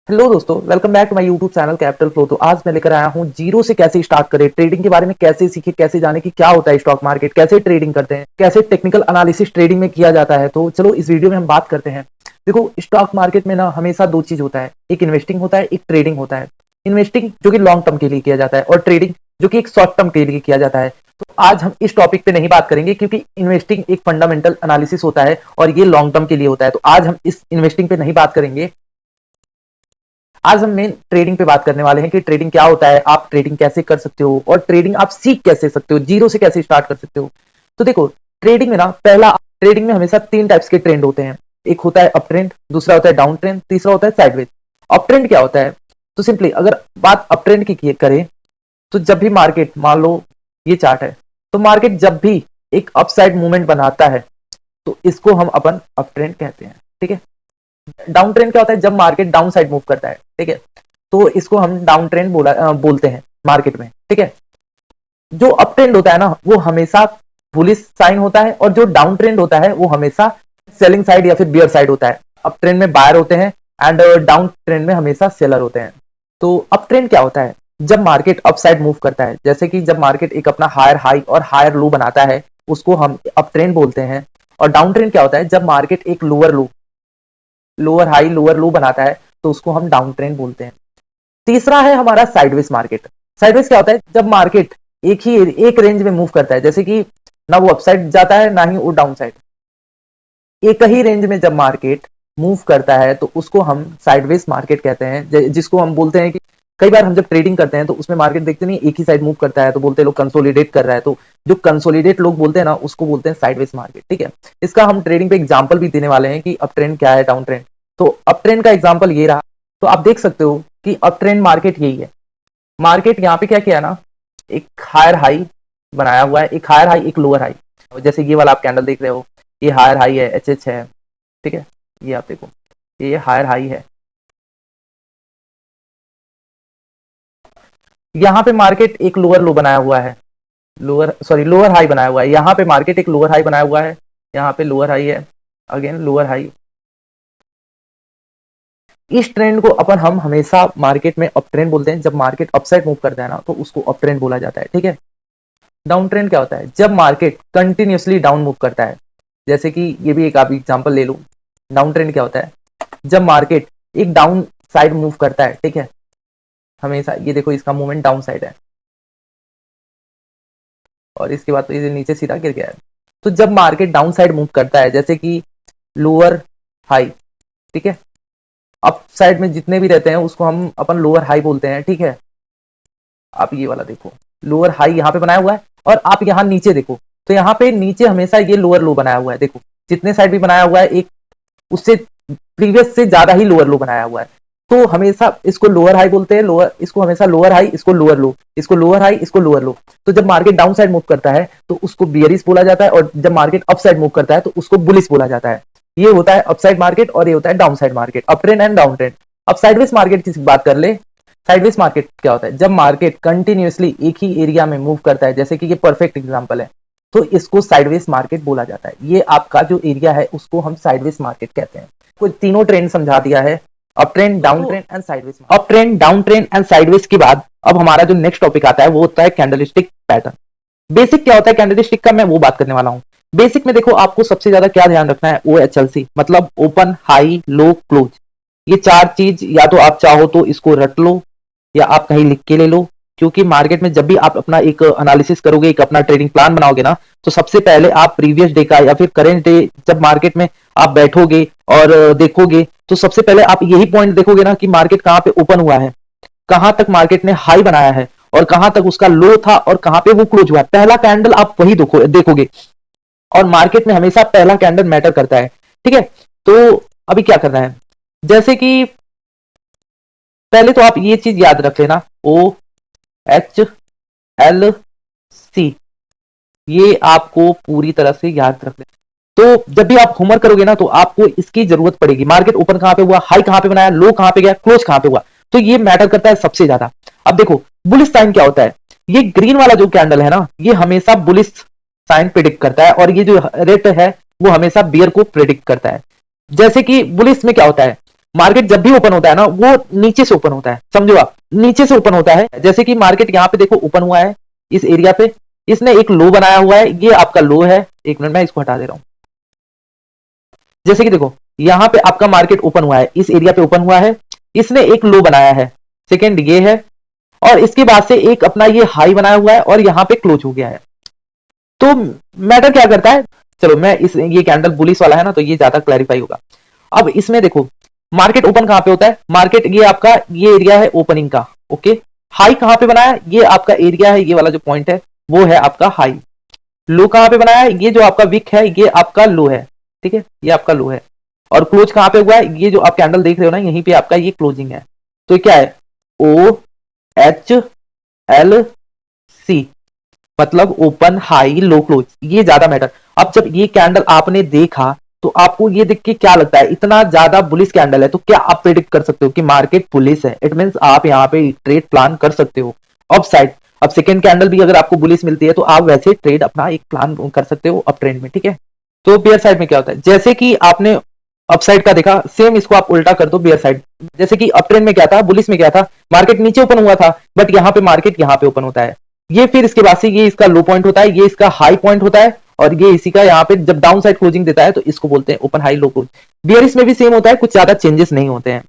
Hello दोस्तों, welcome back to my YouTube channel Capital Flow. तो आज मैं लेकर आया हूं जीरो से कैसे स्टार्ट करें, ट्रेडिंग के बारे में कैसे सीखे, कैसे जाने की क्या होता है स्टॉक मार्केट, कैसे ट्रेडिंग करते हैं, कैसे टेक्निकल एनालिसिस ट्रेडिंग में किया जाता है। तो चलो इस वीडियो में हम बात करते हैं। देखो, स्टॉक मार्केट में ना हमेशा दो चीज होता है, एक इन्वेस्टिंग होता है, एक ट्रेडिंग होता है। इन्वेस्टिंग जो कि लॉन्ग टर्म के लिए किया जाता है और ट्रेडिंग जो कि एक शॉर्ट टर्म के लिए किया जाता है। तो आज हम इस टॉपिक पे नहीं बात करेंगे क्योंकि इन्वेस्टिंग एक फंडामेंटल एनालिसिस होता है और ये लॉन्ग टर्म के लिए होता है। तो आज हम इस इन्वेस्टिंग पे नहीं बात करेंगे। आज हम मेन ट्रेडिंग पे बात करने वाले हैं कि ट्रेडिंग क्या होता है, आप ट्रेडिंग कैसे कर सकते हो और ट्रेडिंग आप सीख कैसे सकते हो, जीरो से कैसे स्टार्ट कर सकते हो। तो देखो, ट्रेडिंग में ना पहला, ट्रेडिंग में हमेशा तीन टाइप्स के ट्रेंड होते हैं। एक होता है अप ट्रेंड, दूसरा होता है डाउन ट्रेंड, तीसरा होता है साइडवेज। अप ट्रेंड क्या होता है? तो सिंपली अगर बात अप ट्रेंड की करें तो जब भी मार्केट, मान लो ये चार्ट है, तो मार्केट जब भी एक अपसाइड मूवमेंट बनाता है तो इसको हम अपन अप ट्रेंड कहते हैं। ठीक है। डाउन ट्रेंड क्या होता है? जब मार्केट डाउन साइड मूव करता है, ठीक है, तो इसको हम डाउन ट्रेंड बोलते हैं मार्केट में। ठीक है। जो अप ट्रेंड होता है ना, वो हमेशा बुलिश साइन होता है और जो डाउन ट्रेंड होता है वो हमेशा सेलिंग साइड या फिर बियर साइड होता है। अप ट्रेंड में बायर होते हैं एंड डाउन ट्रेंड में हमेशा सेलर होते हैं। तो अप ट्रेंड क्या होता है? जब मार्केट अप साइड मूव करता है, जैसे कि जब मार्केट एक अपना हायर हाई और हायर लो बनाता है, उसको हम अप ट्रेंड बोलते हैं। और डाउन ट्रेंड क्या होता है? जब मार्केट एक लोअर लो, लोअर हाई लोअर लो बनाता है तो उसको हम डाउन ट्रेंड बोलते हैं। तीसरा है हमारा साइडवेज मार्केट। साइडवेज क्या होता है? जब मार्केट एक रेंज में मूव करता है, जैसे कि ना वो अपसाइड जाता है ना ही वो डाउन साइड, एक ही रेंज में जब मार्केट मूव करता है तो उसको हम साइडवेज मार्केट कहते हैं। जिसको हम बोलते हैं कि कई बार हम जब ट्रेडिंग करते हैं तो उसमें मार्केट देखते नहीं, एक ही साइड मूव करता है तो बोलते हैं लोग कंसोलिडेट कर रहा है। तो जो कंसोलिडेट लोग बोलते हैं ना, उसको बोलते हैं साइडवेज मार्केट। ठीक है। इसका हम ट्रेडिंग पे एग्जांपल भी देने वाले हैं कि अप ट्रेंड क्या है, डाउन ट्रेंड। तो अप ट्रेंड का एग्जांपल ये रहा। तो आप देख सकते हो कि अप ट्रेंड मार्केट यही है। मार्केट यहाँ पे क्या किया ना, एक हायर हाई बनाया हुआ है, एक हायर हाई एक लोअर हाई। जैसे ये वाला आप कैंडल देख रहे हो, ये हायर हाई है, एच है। ठीक है। ये आप देखो, ये हायर हाई है। यहाँ पे मार्केट एक लोअर लो बनाया हुआ है, लोअर हाई बनाया हुआ है। यहाँ पे मार्केट एक लोअर हाई बनाया हुआ है, यहाँ पे लोअर हाई है, अगेन लोअर हाई। इस ट्रेंड को अपन हम हमेशा मार्केट में अप ट्रेंड बोलते हैं। जब मार्केट अपसाइड मूव करता है ना तो उसको अप ट्रेंड बोला जाता है। ठीक है। डाउन ट्रेंड क्या होता है? जब मार्केट कंटिन्यूअसली डाउन मूव करता है, जैसे कि ये भी एक आप एग्जांपल ले लो। डाउन ट्रेंड क्या होता है? जब मार्केट एक डाउन साइड मूव करता है, ठीक है, हमेशा ये देखो इसका मूवमेंट डाउन साइड है और इसके बाद तो ये नीचे सीधा गिर गया है। तो जब मार्केट डाउन साइड मूव करता है, जैसे कि लोअर हाई, ठीक है, अप साइड में जितने भी रहते हैं उसको हम अपन लोअर हाई बोलते हैं। ठीक है। आप ये वाला देखो, लोअर हाई यहाँ पे बनाया हुआ है और आप यहाँ नीचे देखो तो यहाँ पे नीचे हमेशा ये लोअर लो बनाया हुआ है। देखो जितने साइड भी बनाया हुआ है, एक उससे प्रीवियस से ज्यादा ही लोअर लो बनाया हुआ है। तो हमेशा इसको लोअर हाई बोलते हैं, लोअर, इसको हमेशा लोअर हाई, इसको लोअर लो, इसको लोअर हाई, इसको लोअर लो। तो जब मार्केट डाउन साइड मूव करता है तो उसको बियरिश बोला जाता है और जब मार्केट अप साइड मूव करता है तो उसको बुलिश बोला जाता है। ये होता है अपसाइड मार्केट और ये होता है down side market, up trend and down trend. अब साइडवेज मार्केट की बात कर ले। साइडवेज मार्केट क्या होता है? जब मार्केट कंटिन्यूअसली एक ही एरिया में मूव करता है, जैसे कि ये परफेक्ट एग्जांपल है, तो इसको साइडवेज मार्केट बोला जाता है। ये आपका जो एरिया है उसको हम साइडवेज मार्केट कहते हैं। कोई तीनों ट्रेंड समझा दिया है, up trend, down trend and sideways. Up trend, down trend and sideways के बाद अब हमारा जो नेक्स्ट टॉपिक आता है वो होता है कैंडलस्टिक पैटर्न। बेसिक क्या होता है कैंडलस्टिक का, मैं वो बात करने वाला हूँ। बेसिक में देखो, आपको सबसे ज्यादा क्या ध्यान रखना है, वो OHLC, मतलब ओपन हाई लो क्लोज। ये चार चीज या तो आप चाहो तो इसको रट लो या आप कहीं लिख के ले लो। क्योंकि मार्केट में जब भी आप अपना एक एनालिसिस करोगे, एक अपना ट्रेडिंग प्लान बनाओगे ना, तो सबसे पहले आप प्रीवियस डे का या फिर करेंट डे जब मार्केट में आप बैठोगे और देखोगे तो सबसे पहले आप यही पॉइंट देखोगे ना कि मार्केट कहाँ पे ओपन हुआ है, कहां तक मार्केट ने हाई बनाया है और कहां तक उसका लो था और कहां पे वो क्लोज हुआ है। पहला कैंडल आप वही देखोगे और मार्केट में हमेशा पहला कैंडल मैटर करता है। ठीक है। तो अभी क्या करना है, जैसे कि पहले तो आप ये चीज याद रख लेना, OHLC, ये आपको पूरी तरह से याद रख लेना। तो जब भी आप होमवर्क करोगे ना तो आपको इसकी जरूरत पड़ेगी। मार्केट ओपन कहां पे हुआ, हाई कहां पे बनाया, लो कहां पे गया, क्लोज कहां पे हुआ, तो ये मैटर करता है सबसे ज्यादा। अब देखो बुलिश साइन क्या होता है, ये ग्रीन वाला जो कैंडल है ना, ये हमेशा बुलिश साइन प्रिडिक्ट करता है और ये जो रेड है वो हमेशा बियर को प्रिडिक्ट करता है। जैसे कि बुलिश में क्या होता है, मार्केट जब भी ओपन होता है ना वो नीचे से ओपन होता है, समझो आप, नीचे से ओपन होता है। जैसे कि मार्केट यहाँ पे देखो ओपन हुआ है इस एरिया पे, इसने एक लो बनाया हुआ है, ये आपका लो है। एक मिनट मैं इसको हटा दे रहा हूं। जैसे कि देखो यहाँ पे आपका मार्केट ओपन हुआ है, इस एरिया पे ओपन हुआ है, इसने एक लो बनाया है, सेकेंड ये है, और इसके बाद से एक अपना ये हाई बनाया हुआ है और यहाँ पे क्लोज हो गया है। तो मैटर क्या करता है, चलो मैं इस ये कैंडल बुलिश वाला है ना तो ये ज्यादा क्लैरिफाई होगा। अब इसमें देखो मार्केट ओपन कहां पे होता है, मार्केट ये आपका ये एरिया है ओपनिंग का, ओके। हाई कहां पे बनाया, ये आपका एरिया है, ये वाला जो पॉइंट है वो है आपका हाई। लो कहां पे बनाया है, ये जो आपका विक है ये आपका लो है, ठीक है, ये आपका लो है। और क्लोज कहां पे हुआ है, ये जो आप कैंडल देख रहे हो ना यहीं पे आपका ये क्लोजिंग है। तो क्या है, ओ एच एल सी, मतलब ओपन हाई लो क्लोज, ये ज्यादा मैटर। अब जब ये कैंडल आपने देखा तो आपको ये देख के क्या लगता है, इतना ज्यादा बुलिश कैंडल है, तो क्या आप प्रेडिक्ट कर सकते हो कि मार्केट बुलिश है? इट मींस आप यहाँ पे ट्रेड प्लान कर सकते हो अप साइड। अब सेकंड कैंडल भी अगर आपको बुलिश मिलती है तो आप वैसे ट्रेड अपना एक प्लान कर सकते हो अप ट्रेंड में, ठीक है। तो बेयर साइड में क्या होता है, जैसे कि आपने अप साइड का देखा, सेम इसको आप उल्टा कर दो बेयर साइड। जैसे कि अप ट्रेंड में क्या था, बुलिश में क्या था, मार्केट नीचे ओपन हुआ था, बट यहाँ पे मार्केट यहाँ पे ओपन होता है, ये फिर इसके बाद से ये इसका लो पॉइंट होता है, ये इसका हाई पॉइंट होता है, और ये इसी का यहाँ पे जब डाउन साइड क्लोजिंग देता है तो इसको बोलते हैं open high low close. Bearish में भी सेम होता है, कुछ ज्यादा चेंजेस नहीं होते हैं।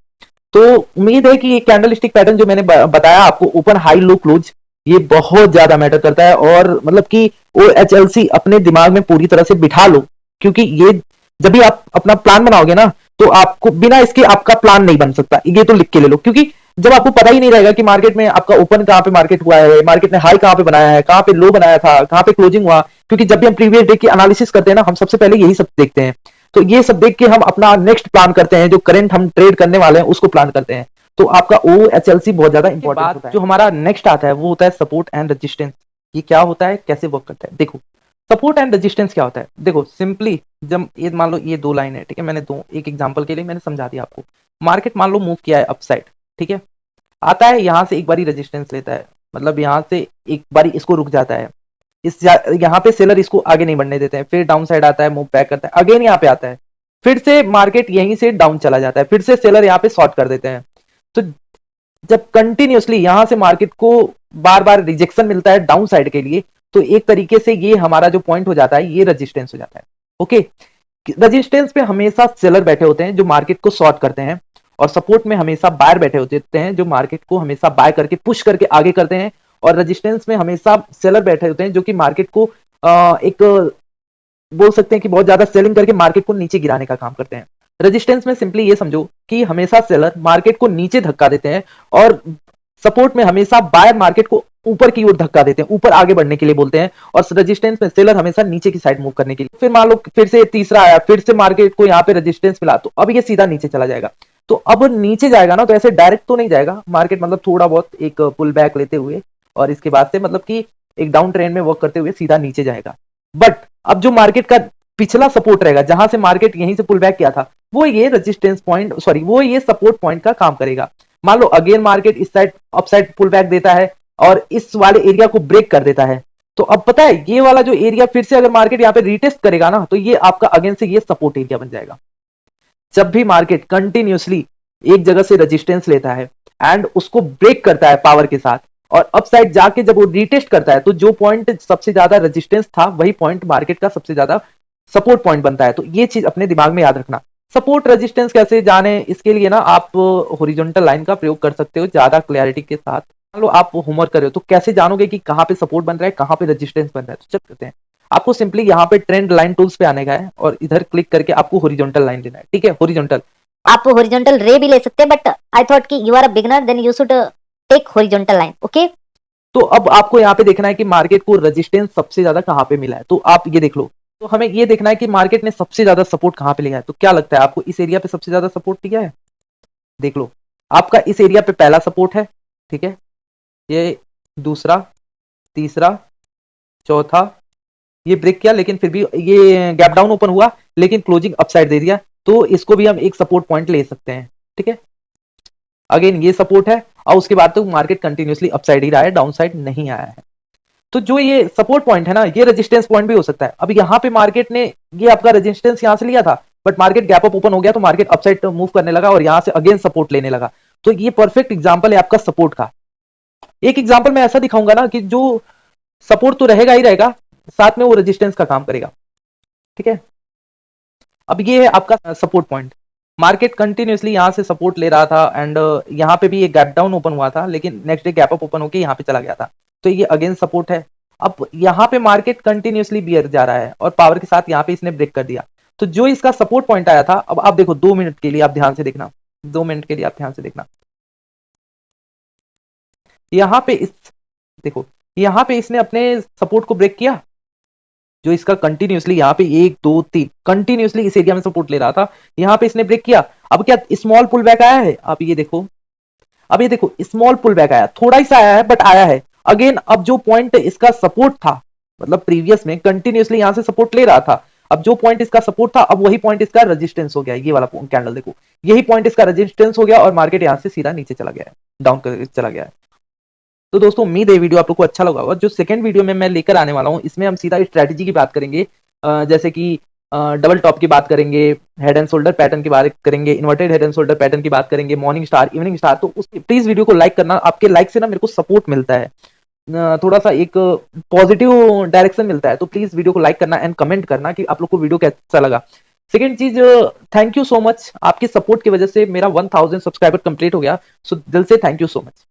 तो उम्मीद है कि ये कैंडल स्टिक पैटर्न जो मैंने बताया आपको, ओपन हाई लो क्लोज, ये बहुत ज्यादा मैटर करता है। और मतलब कि OHLC अपने दिमाग में पूरी तरह से बिठा लो, क्योंकि ये जब भी आप अपना प्लान बनाओगे ना तो आपको बिना इसके आपका प्लान नहीं बन सकता, ये तो लिख के ले लो। क्योंकि जब आपको पता ही नहीं रहेगा कि मार्केट में आपका ओपन कहां पे मार्केट हुआ है, मार्केट ने हाई कहां पे बनाया है, कहां पे लो बनाया था, कहां पे क्लोजिंग हुआ, क्योंकि जब भी हम प्रीवियस डे की एनालिसिस करते हैं ना हम सबसे पहले यही सब देखते हैं। तो ये सब देख के हम अपना नेक्स्ट प्लान करते हैं, जो करंट हम ट्रेड करने वाले हैं उसको प्लान करते हैं। तो आपका OHLC बहुत ज्यादा इंपॉर्टेंट होता है। जो हमारा नेक्स्ट आता है वो होता है सपोर्ट एंड रेजिस्टेंस। ये क्या होता है, कैसे वर्क करता है, देखो सपोर्ट एंड रेजिस्टेंस क्या होता है। देखो सिंपली जब ये मान लो ये दो लाइन है, ठीक है, मैंने दो एक एग्जांपल के लिए मैंने समझा दिया आपको। मार्केट मान लो मूव किया है अपसाइड, ठीक है, आता है यहां से एक बारी रेजिस्टेंस लेता है, मतलब यहां से एक बारी इसको रुक जाता है, इस यहाँ पे सेलर इसको आगे नहीं बढ़ने देते हैं, फिर डाउन साइड आता है, मूव बैक करता है, अगेन यहाँ पे आता है, फिर से मार्केट यहीं से डाउन चला जाता है, फिर से सेलर यहाँ पे शॉर्ट कर देते हैं। तो जब कंटिन्यूअसली यहां से मार्केट को बार बार रिजेक्शन मिलता है डाउन साइड के लिए, तो एक तरीके से ये हमारा जो पॉइंट हो जाता है ये रेजिस्टेंस हो जाता है, ओके। रेजिस्टेंस पे हमेशा सेलर बैठे होते हैं जो मार्केट को शॉर्ट करते हैं, और सपोर्ट में हमेशा बायर बैठे होते हैं जो मार्केट को हमेशा बाय करके पुश करके आगे करते हैं, और रेजिस्टेंस में हमेशा सेलर बैठे होते हैं जो कि मार्केट को एक बोल सकते हैं कि बहुत ज्यादा सेलिंग करके मार्केट को नीचे गिराने का काम करते हैं। रेजिस्टेंस में सिंपली ये समझो कि हमेशा सेलर मार्केट को नीचे धक्का देते हैं, और सपोर्ट में हमेशा बायर मार्केट को ऊपर की ओर धक्का देते हैं, ऊपर आगे बढ़ने के लिए बोलते हैं, और रेजिस्टेंस में सेलर हमेशा नीचे की साइड मूव करने के लिए। फिर मान लो फिर से तीसरा आया, फिर से मार्केट को यहाँ पे रेजिस्टेंस मिला, तो अब ये सीधा नीचे चला जाएगा। तो अब नीचे जाएगा ना तो ऐसे डायरेक्ट तो नहीं जाएगा मार्केट, मतलब थोड़ा बहुत एक पुल बैक लेते हुए, और इसके बाद से मतलब कि एक डाउन ट्रेंड में वर्क करते हुए सीधा नीचे जाएगा। बट अब जो मार्केट का पिछला सपोर्ट रहेगा, जहां से मार्केट यहीं से पुल बैक किया था, वो ये रेजिस्टेंस पॉइंट, सॉरी वो ये सपोर्ट पॉइंट का काम करेगा। मान लो अगेन मार्केट इस side up side pull back देता है और इस वाले एरिया को ब्रेक कर देता है, तो अब पता है ये वाला जो एरिया फिर से अगर मार्केट यहाँ पे रीटेस्ट करेगा ना तो ये आपका अगेन से ये सपोर्ट एरिया बन जाएगा। जब भी मार्केट कंटिन्यूसली एक जगह से रेजिस्टेंस लेता है एंड उसको ब्रेक करता है पावर के साथ, और अपसाइड जाके जब वो रीटेस्ट करता है, तो जो पॉइंट सबसे ज्यादा रेजिस्टेंस था वही पॉइंट मार्केट का सबसे ज्यादा सपोर्ट पॉइंट बनता है। तो ये चीज अपने दिमाग में याद रखना। सपोर्ट रेजिस्टेंस कैसे जाने, इसके लिए ना आप हॉरिजॉन्टल लाइन का प्रयोग कर सकते हो ज्यादा क्लैरिटी के साथ। मान लो आप होमवर्क कर रहे हो तो कैसे जानोगे कि कहां पे सपोर्ट बन रहा है, कहां पे रेजिस्टेंस बन रहा है, तो चेक करते हैं। आपको सिंपली यहाँ पे ट्रेंड लाइन टूल्स पे आने का है, और इधर क्लिक करके आपको हॉरिजॉन्टल लाइन लेना है, ठीक है, हॉरिजॉन्टल। आप हॉरिजॉन्टल रे भी ले सकते हैं, बट आई थॉट कि you are a beginner then you should take horizontal line, okay. तो अब आपको यहाँ पे देखना है कि मार्केट को रेजिस्टेंस सबसे ज्यादा कहां पे मिला है, तो आप ये देख लो। तो हमें ये देखना है कि मार्केट ने सबसे ज्यादा सपोर्ट कहां पे लिया है। तो क्या लगता है आपको, इस एरिया पे सबसे ज्यादा सपोर्ट लिया है? देख लो, आपका इस एरिया पे पहला सपोर्ट है, ठीक है, ये दूसरा, तीसरा, चौथा, ये ब्रेक किया लेकिन फिर भी ये गैप डाउन ओपन हुआ लेकिन क्लोजिंग अपसाइड दे दिया, तो इसको भी हम एक सपोर्ट पॉइंट ले सकते हैं, ठीक है। अगेन ये सपोर्ट है, और उसके बाद तो मार्केट कंटिन्यूसली अपसाइड ही रहा है, डाउन साइड नहीं आया है। तो जो ये सपोर्ट पॉइंट है ना, ये रेजिस्टेंस पॉइंट भी हो सकता है। अब यहाँ पे मार्केट ने ये आपका रेजिस्टेंस यहां से लिया था, but market gap up open हो गया तो मार्केट अपसाइड मूव करने लगा और यहां से अगेन सपोर्ट लेने लगा। तो ये परफेक्ट एग्जांपल है आपका सपोर्ट का। एक एग्जांपल मैं ऐसा दिखाऊंगा ना कि जो सपोर्ट तो रहेगा ही रहेगा, साथ में वो रेजिस्टेंस का काम करेगा। ठीक है, अब ये है आपका सपोर्ट पॉइंट। मार्केट कंटिन्यूअसली यहां से सपोर्ट ले रहा था एंड यहां पे भी एक गैप डाउन ओपन हुआ था, लेकिन next day gap up open होकर यहां पे चला गया था। तो ये अगेन सपोर्ट है। अब यहां पे मार्केट कंटिन्यूअसली बियर जा रहा है और पावर के साथ यहां पे इसने ब्रेक कर दिया। तो जो इसका सपोर्ट पॉइंट आया था, अब आप देखो 2 मिनट के लिए आप ध्यान से देखना, 2 मिनट के लिए आप ध्यान से देखना। यहां पे इस देखो, यहां पे इसने अपने सपोर्ट को ब्रेक किया, जो इसका कंटिन्यूअसली यहाँ पे 1 2 3 कंटिन्यूअसली इस एरिया में सपोर्ट ले रहा था, यहाँ पे इसने ब्रेक किया। अब क्या स्मॉल पुल बैक आया है, आप ये देखो, अब ये देखो स्मॉल पुल बैक आया, थोड़ा ही सा आया है बट आया है। अगेन अब जो पॉइंट इसका सपोर्ट था, मतलब प्रीवियस में कंटिन्यूअसली यहां से सपोर्ट ले रहा था, अब जो पॉइंट इसका सपोर्ट था अब वही पॉइंट इसका रेजिस्टेंस हो गया। ये वाला कैंडल देखो, यही पॉइंट इसका रेजिस्टेंस हो गया और मार्केट यहां से सीधा नीचे चला गया है, डाउन कर चला गया है। तो दोस्तों उम्मीद है वीडियो आप लोग को अच्छा लगा होगा। जो सेकंड वीडियो में मैं लेकर आने वाला हूं, इसमें हम सीधा स्ट्रेटेजी की बात करेंगे, जैसे कि डबल टॉप की बात करेंगे, हेड एंड शोल्डर पैटर्न की बात करेंगे, inverted head and shoulder pattern की बात करेंगे, मॉर्निंग स्टार, इवनिंग स्टार। तो उसकी प्लीज वीडियो को लाइक करना, आपके लाइक से ना मेरे को सपोर्ट मिलता है, थोड़ा सा एक पॉजिटिव डायरेक्शन मिलता है। तो प्लीज वीडियो को लाइक करना एंड कमेंट करना कि आप लोग को वीडियो कैसा लगा। सेकंड चीज, थैंक यू सो मच, आपकी सपोर्ट की वजह से मेरा 1000 सब्सक्राइबर कंप्लीट हो गया। सो दिल से थैंक यू सो मच।